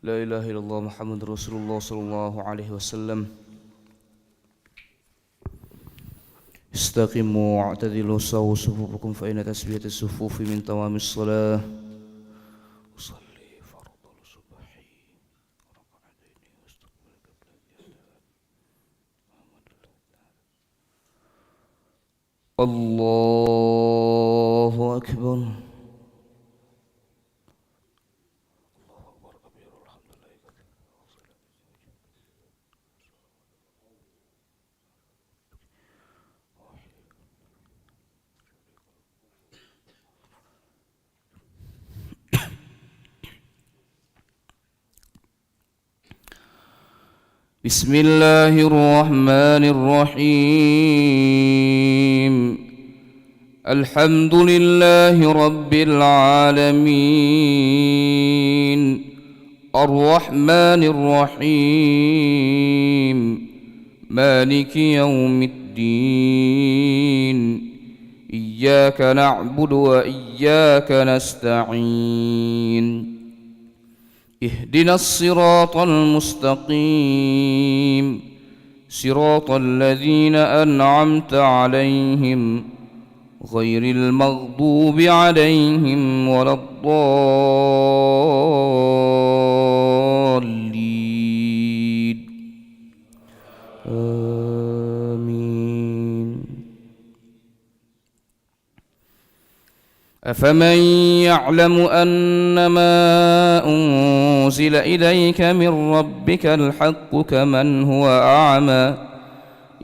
لا إله إلا الله محمد رسول الله صلى الله عليه وسلم. استقيموا واعتدلوا سووا صفوفكم فإن تسبية الصفوف من تمام الصلاة. أصلي فرض الصبح الله أكبر. بسم الله الرحمن الرحيم. الحمد لله رب العالمين الرحمن الرحيم مالك يوم الدين. إياك نعبد وإياك نستعين. اهدنا الصراط المستقيم صراط الذين أنعمت عليهم غير المغضوب عليهم ولا الضالين. آمين. أفمن يعلم أنما أنزل إليك من ربك الحق كمن هو أعمى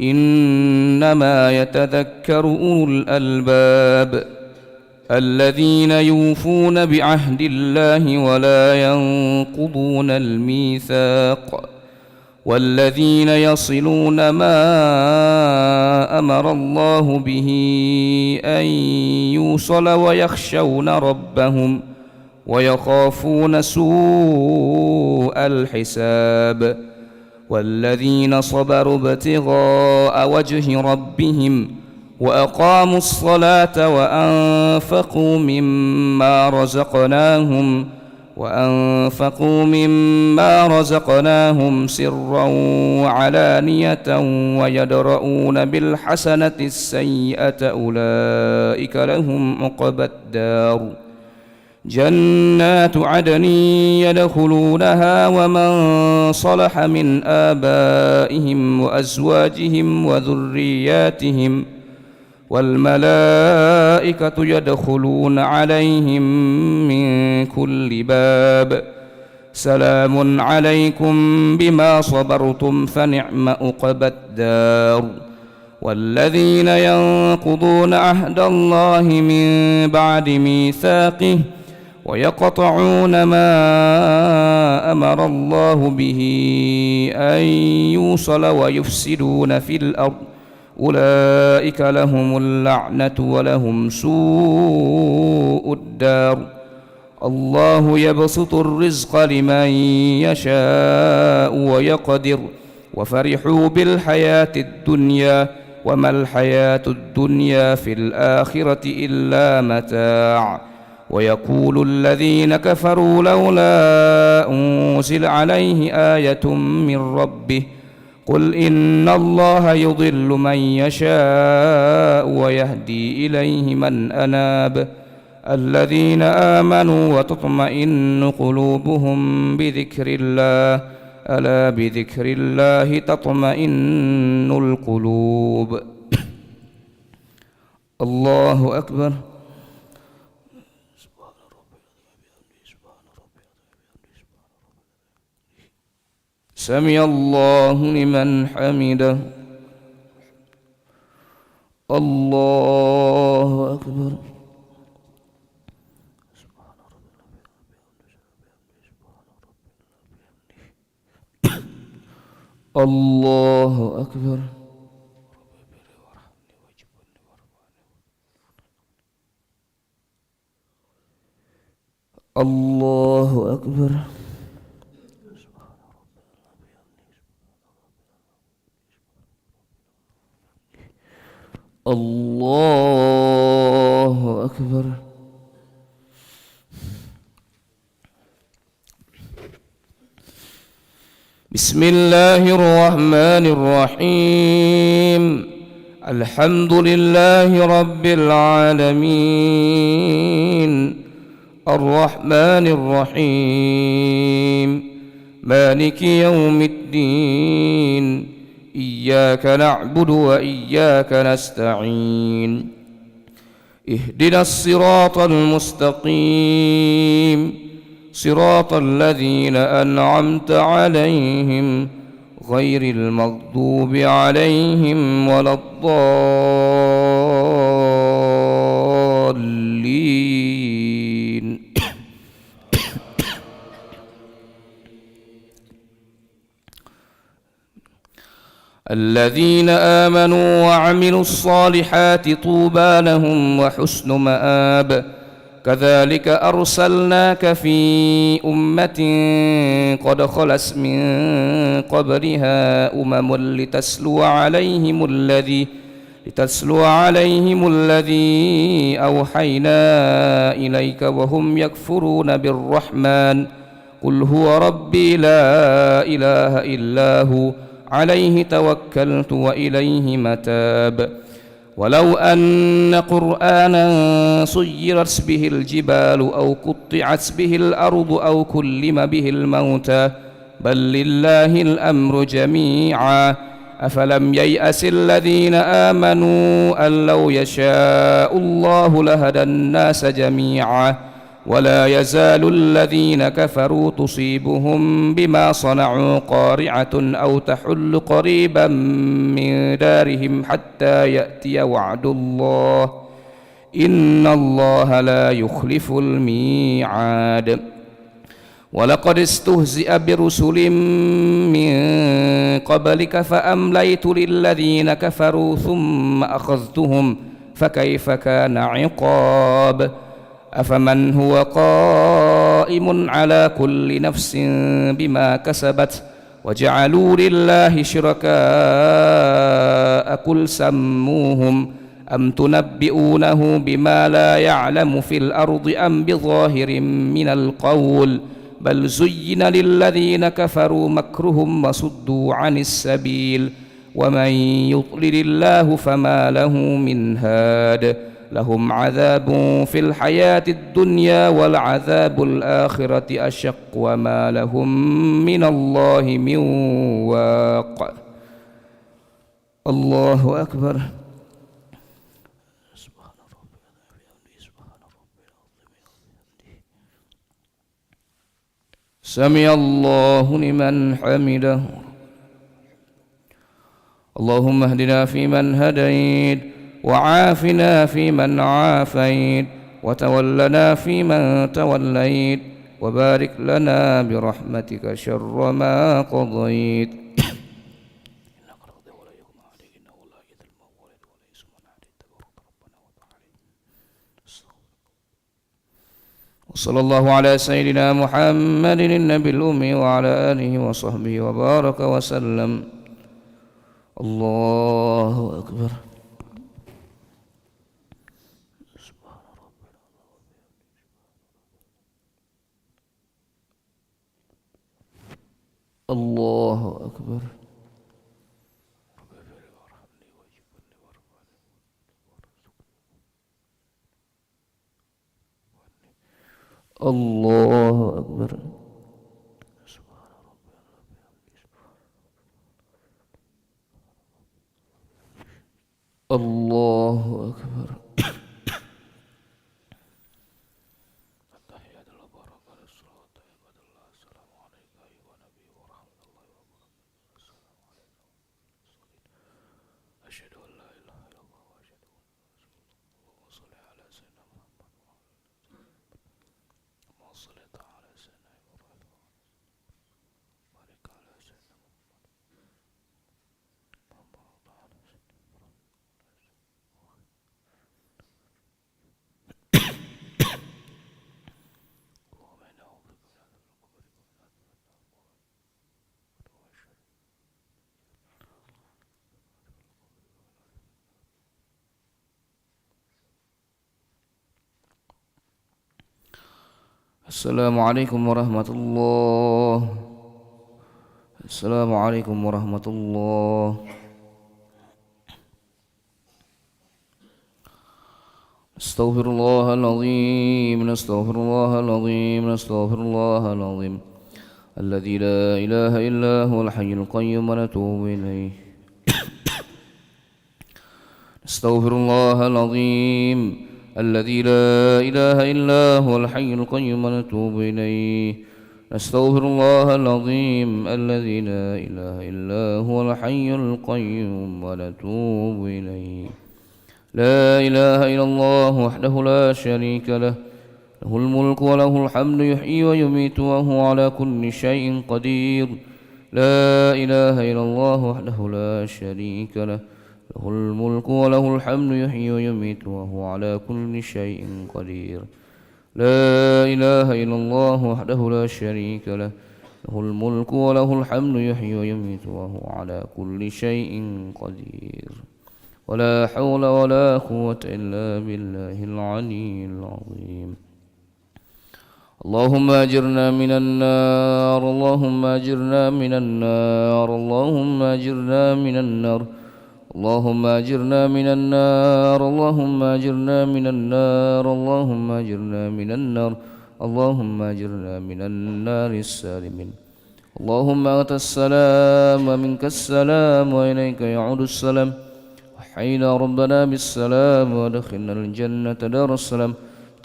إنما يتذكر أولو الألباب الذين يوفون بعهد الله ولا ينقضون الميثاق والذين يصلون ما أمر الله به أن يوصل ويخشون ربهم ويخافون سوء الحساب والذين صبروا ابتغاء وجه ربهم وأقاموا الصلاة وأنفقوا مما رزقناهم سرا وعلانية ويدرؤون بالحسنة السيئة أولئك لهم عقبى الدار جنات عدن يدخلونها ومن صلح من آبائهم وأزواجهم وذرياتهم والملائكة يدخلون عليهم من كل باب سلام عليكم بما صبرتم فنعم عقبى الدار. والذين ينقضون عهد الله من بعد ميثاقه ويقطعون ما أمر الله به أن يوصل ويفسدون في الأرض أولئك لهم اللعنة ولهم سوء الدار. الله يبسط الرزق لمن يشاء ويقدر وفرحوا بالحياة الدنيا وما الحياة الدنيا في الآخرة إلا متاع. ويقول الذين كفروا لولا أنزل عليه آية من ربه قل إن الله يضل من يشاء ويهدي إليه من أناب الذين آمنوا وتطمئن قلوبهم بذكر الله ألا بذكر الله تطمئن القلوب. الله أكبر. سمع الله لمن حمده. الله أكبر. الله أكبر. الله أكبر. الله أكبر. بسم الله الرحمن الرحيم. الحمد لله رب العالمين، الرحمن الرحيم، مالك يوم الدين، إياك نعبد وإياك نستعين، اهدنا الصراط المستقيم، صراط الذين أنعمت عليهم غير المغضوب عليهم ولا الضالين. الذين آمنوا وعملوا الصالحات طوبى لهم وحسن مآب. كذلك أرسلناك في أمة قد خلت من قبلها لتتلو عليهم الذي أوحينا إليك وهم يكفرون بالرحمن. قل هو ربي لا إله إلا هو عليه توكلت وإليه متاب. ولو أن قرآنا سيرت به الجبال أو قطعت به الأرض أو كلم به الموتى بل لله الأمر جميعا. أفلم ييأس الذين آمنوا أن لو يشاء الله لهدى الناس جميعا. ولا يزال الذين كفروا تصيبهم بما صنعوا قارعة أو تحل قريبا من دارهم حتى يأتي وعد الله إن الله لا يخلف الميعاد. ولقد استهزئ برسل من قبلك فأمليت للذين كفروا ثم أخذتهم فكيف كان عقاب. أفمن هو قائم على كل نفس بما كسبت وجعلوا لله شركاء قل سموهم أم تنبئونه بما لا يعلم في الأرض أم بظاهر من القول بل زين للذين كفروا مكرهم وصدوا عن السبيل ومن يضلل الله فما له من هاد. لهم عذاب في الحياة الدنيا والعذاب الآخرة أشق وما لهم من الله من واق. الله أكبر. سمع الله لمن حمده. اللهم اهدنا فيمن هديت وعافنا فيمن عافيت وتولنا فيمن توليت وبارك لنا برحمتك شر ما قضيت. وصلى الله على سيدنا محمد النبي الأمي وعلى آله وصحبه وبارك وسلم. الله أكبر. الله أكبر. الله أكبر. الله أكبر. السلام عليكم ورحمة الله. Assalamualaikum warahmatullahi. Astaghfirullahaladzim, astaghfirullahaladzim, astaghfirullahaladzim. Alladzi la ilaha illa huwal hayyul qayyum wa natubu ilaih. Astaghfirullahaladzim. Alladzi la ilaha illa huwal hayyul qayyum wa natubu ilaih. Astaghfirullahaladzim. Alladzi la ilaha illa huwal hayyul qayyum wa natubu ilaih. لا إله إلا الله وحده لا شريك له له الملك وله الحمد يحيي ويميت وهو على كل شيء قدير لا إله إلا الله وحده لا شريك له له الملك وله الحمد يحيي ويميت وهو على كل شيء قدير لا إله إلا الله وحده لا شريك له له الملك وله الحمد يحيي ويميت وهو على كل شيء قدير ولا حول ولا قوة إلا بالله العلي العظيم اللهم أجرنا من النار اللهم أجرنا من النار اللهم أجرنا من النار اللهم أجرنا من النار اللهم أجرنا من النار اللهم أجرنا من النار اللهم أجرنا من النار السالمين اللهم أنت السلام ومنك السلام وإليك يعود السلام حينا ربنا بالسلام ودخلنا الجنة دار السلام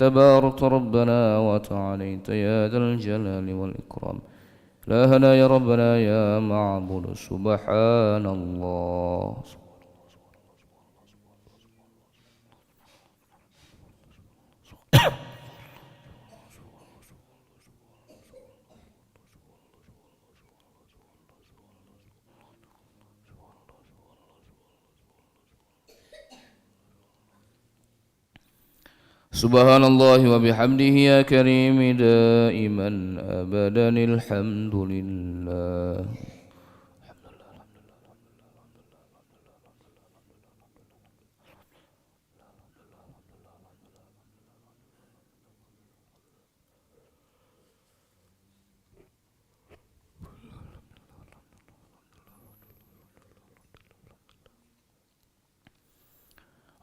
تبارك ربنا وتعاليت يا ذا الجلال والإكرام إلهنا يا ربنا يا معبود سبحان الله سبحان الله وبحمده يا كريم دائما أبدا الحمد لله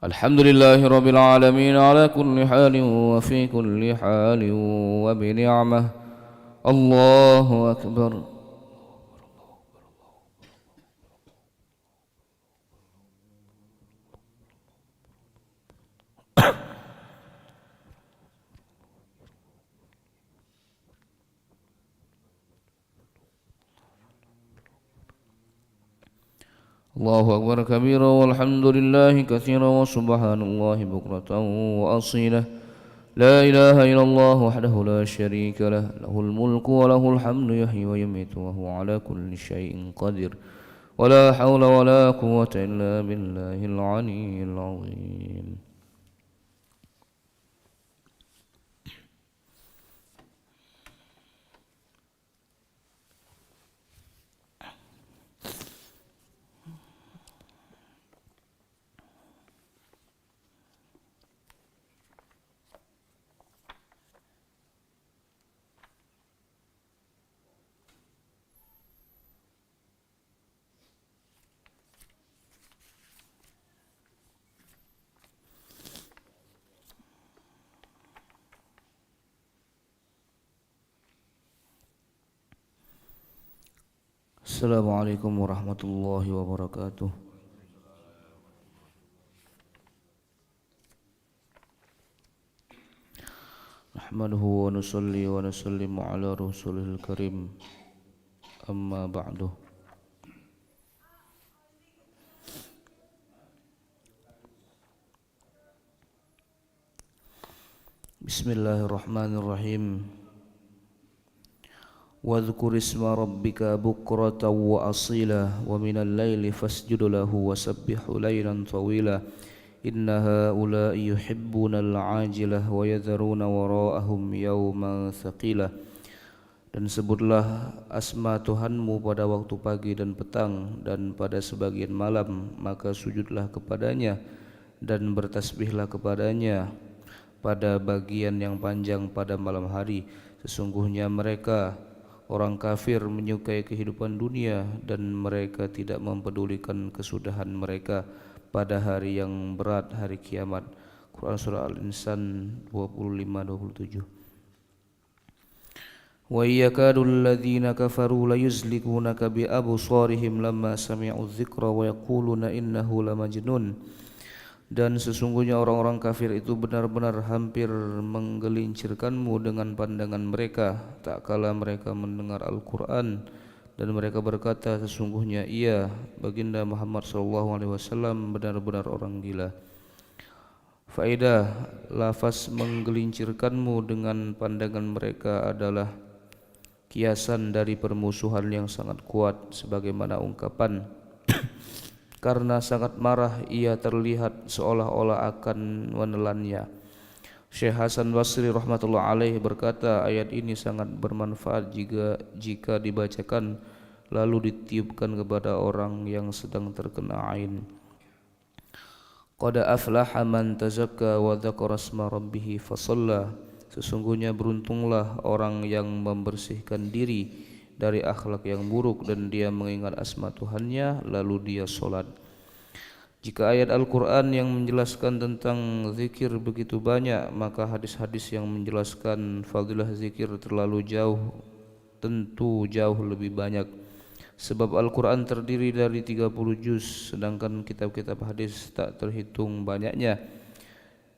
الحمد لله رب العالمين على كل حال وفي كل حال وبنعمة الله أكبر الله أكبر كبيرا والحمد لله كثيرا وسبحان الله بكرة وأصيلا لا إله إلا الله وحده لا شريك له له الملك وله الحمد يحيي ويميت وهو على كل شيء قدير ولا حول ولا قوة إلا بالله العلي العظيم Assalamualaikum warahmatullahi wabarakatuh. Nahmaduhu wa nusalli wa nusallimu ala rasulil karim. Amma ba'du. Bismillahirrahmanirrahim. واذكر اسم ربك بكرة وأصيلا ومن الليل فاسجد له وسبح ليلا طويلا إن هؤلاء يحبون العاجلة ويذرون وراءهم يوما ثقيلا. Dan sebutlah asma Tuhanmu pada waktu pagi dan petang dan pada sebagian malam, maka sujudlah kepadanya dan bertasbihlah kepadanya pada bagian yang panjang pada malam hari. Sesungguhnya mereka Orang kafir menyukai kehidupan dunia dan mereka tidak mempedulikan kesudahan mereka pada hari yang berat, hari kiamat. Quran surah Al-Insan 25-27. Wa yakadu alladhina kafaru layuzlikunaka bi absarihim lamma sami'u dzikra wa yaquluna innahu lamajnun. Dan sesungguhnya orang-orang kafir itu benar-benar hampir menggelincirkanmu dengan pandangan mereka tak kala mereka mendengar Al-Quran, dan mereka berkata, sesungguhnya ia, baginda Muhammad SAW, benar-benar orang gila. Faedah lafaz menggelincirkanmu dengan pandangan mereka adalah kiasan dari permusuhan yang sangat kuat, sebagaimana ungkapan karena sangat marah ia terlihat seolah-olah akan menelannya. Syekh Hasan Basri rahmatullah alaih berkata, ayat ini sangat bermanfaat jika dibacakan lalu ditiupkan kepada orang yang sedang terkena ain. Qad aflaha man tazakka wa dzakara asma rabbih fasalla. Sesungguhnya beruntunglah orang yang membersihkan diri dari akhlak yang buruk dan dia mengingat asma Tuhannya lalu dia solat. Jika ayat Al-Quran yang menjelaskan tentang zikir begitu banyak, maka hadis-hadis yang menjelaskan fadilah zikir tentu jauh lebih banyak. Sebab Al-Quran terdiri dari 30 juz, sedangkan kitab-kitab hadis tak terhitung banyaknya.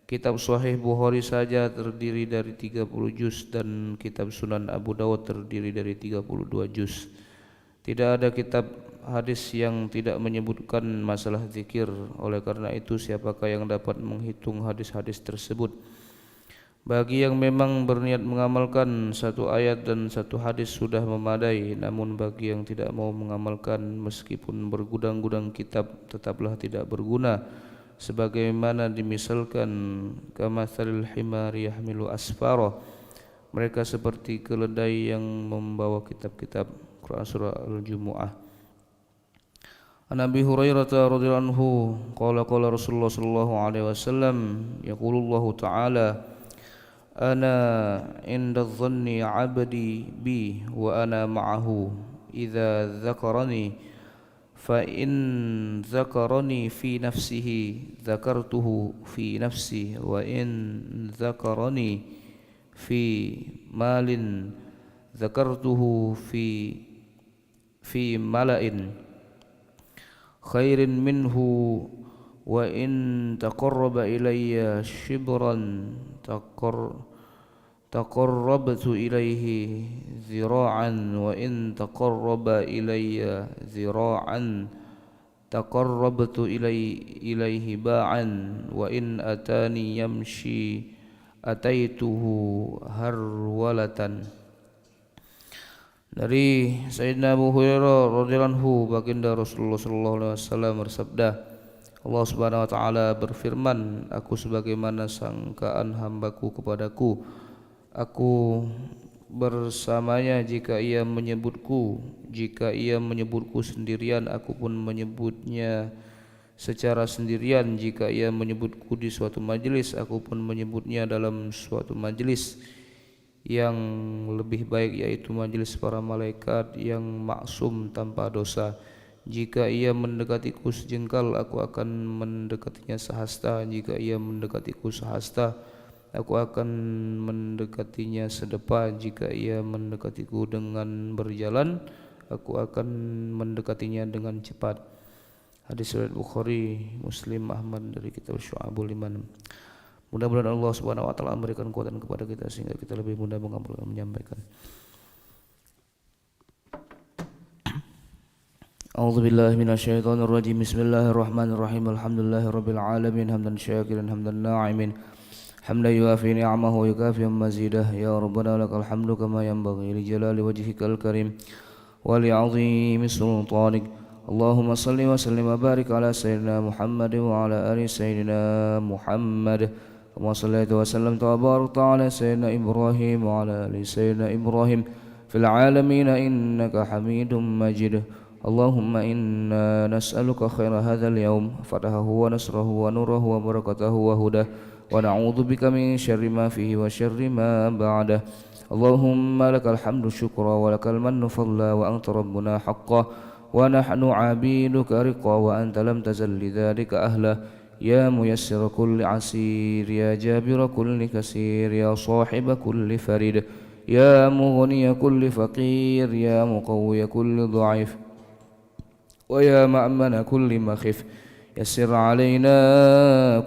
Kitab Sahih Bukhari saja terdiri dari 30 juz dan kitab Sunan Abu Dawud terdiri dari 32 juz. Tidak ada kitab hadis yang tidak menyebutkan masalah zikir. Oleh karena itu, siapakah yang dapat menghitung hadis-hadis tersebut? Bagi yang memang berniat mengamalkan satu ayat dan satu hadis sudah memadai, namun bagi yang tidak mau mengamalkan, meskipun bergudang-gudang kitab tetaplah tidak berguna. Sebagaimana dimisalkan kamatsalil himari yahmilu asfara, mereka seperti keledai yang membawa kitab-kitab. Quran surah Al-Jumu'ah. An Abi Hurairah radhiyallahu anhu qala Rasulullah sallallahu alaihi wasallam yaqulullahu ta'ala ana inda dhanni 'abdi bi wa ana ma'ahu idza dzakarani fa in dzakarani fi nafsihi dzakartuhu fi nafsi wa in dzakarani fi malin dzakartuhu fi mala'in khairin minhu wa in taqarraba ilayya shibran taqarrabtu ilayhi zira'an wa in taqarraba ilayya zira'an taqarrabtu ilayhi ba'an wa in atani yamshi ataituhu harwalatan. Dari Sayyidina Abu Hurairah radhiyallahu anhu, baginda Rasulullah sallallahu alaihi wasallam bersabda, Allah Subhanahu wa taala berfirman, aku sebagaimana sangkaan hambaku kepadaku, aku bersamanya jika ia menyebutku sendirian, aku pun menyebutnya secara sendirian. Jika ia menyebutku di suatu majelis, aku pun menyebutnya dalam suatu majelis yang lebih baik, yaitu majelis para malaikat yang maksum tanpa dosa. Jika ia mendekatiku sejengkal, aku akan mendekatinya sehasta. Jika ia mendekatiku sehasta, aku akan mendekatinya sedepa. Jika ia mendekatiku dengan berjalan, aku akan mendekatinya dengan cepat. Hadis riwayat Bukhari, Muslim, Ahmad dari kitab Syu'abul Iman. Mudah-mudahan Allah Subhanahu wa taala memberikan kekuatan kepada kita sehingga kita lebih mudah menyampaikan. A'udzu billahi minasyaitonir rajim. Bismillahirrahmanirrahim. Alhamdulillahirabbil alamin hamdan syakiran hamdan na'imin. Hamdan yuafi ni'amahu wa yukafi mazidah. Ya Rabbana lakal hamdu kama yanbaghi li jalali wajhikal karim wa li 'azimi sultanik. Allahumma salli wa sallim wa barik ala sayyidina Muhammad wa ala ali sayyidina Muhammad. Wa sallallahu wa sallam wa barakta ala sayyidina Ibrahim wa ala ali sayyidina Ibrahim fil alamin innaka Hamidum Majid. Allahumma inna nas'aluka khaira hadzal yaum fatahahu wa nasrahu wa nurahu wa barakatahu wa hudah ونعوذ بك من شر ما فيه وشر ما بعده. اللهم لك الحمد شكرا ولك المن فضلا وأنت ربنا حقا ونحن عبيدك رقا وأنت لم تزل لذلك أهلا. يا ميسر كل عسير يا جابر كل كسير يا صاحب كل فريد يا مغني كل فقير يا مقوي كل ضعيف ويا مأمن كل مخف. يسر علينا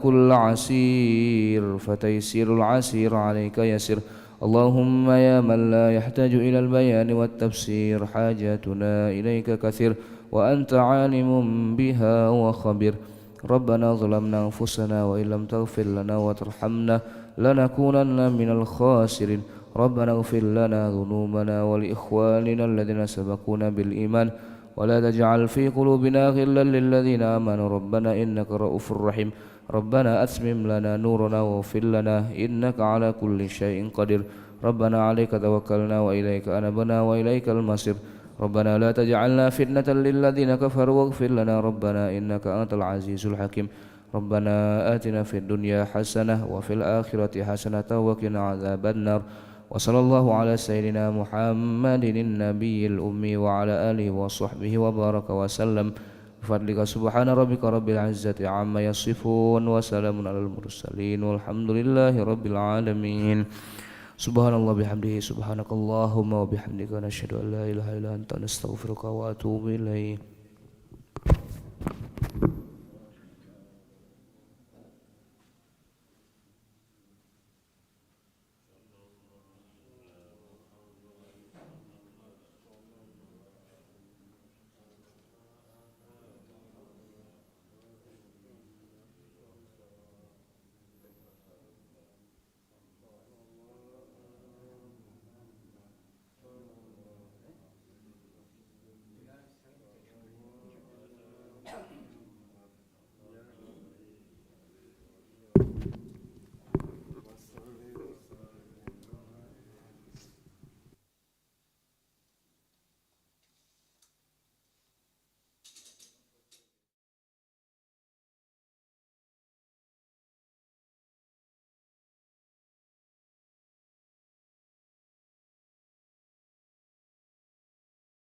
كل عسير فتيسير العسير عليك يسر. اللهم يا من لا يحتاج إلى البيان والتفسير حاجاتنا إليك كثير وأنت عالم بها وخبير. ربنا ظلمنا أنفسنا وإن لم تغفر لنا وترحمنا لنكونن من الخاسرين. ربنا اغفر لنا ذنوبنا ولإخواننا الذين سبقونا بالإيمان ولا تجعل في قلوبنا غلا للذين آمنوا ربنا إنك رؤوف رحيم. ربنا أتمم لنا نورنا واغفر لنا إنك على كل شيء قدير. ربنا عليك توكلنا وإليك أنبنا وإليك المصير. ربنا لا تجعلنا فتنة للذين كفروا واغفر لنا ربنا إنك أنت العزيز الحكيم. ربنا آتنا في الدنيا حسنة وفي الآخرة حسنة وقنا عذاب النار. وصلى الله على سيدنا محمد النبي الأمي وعلى آله وصحبه وبارك وسلم بفضلك سبحان ربك رب العزة عما يصفون وسلام على المرسلين والحمد لله رب العالمين. سبحان الله بحمده سبحانك اللهم وبحمدك نشهد أن لا إله إلا أنت نستغفرك وأتوب إليك.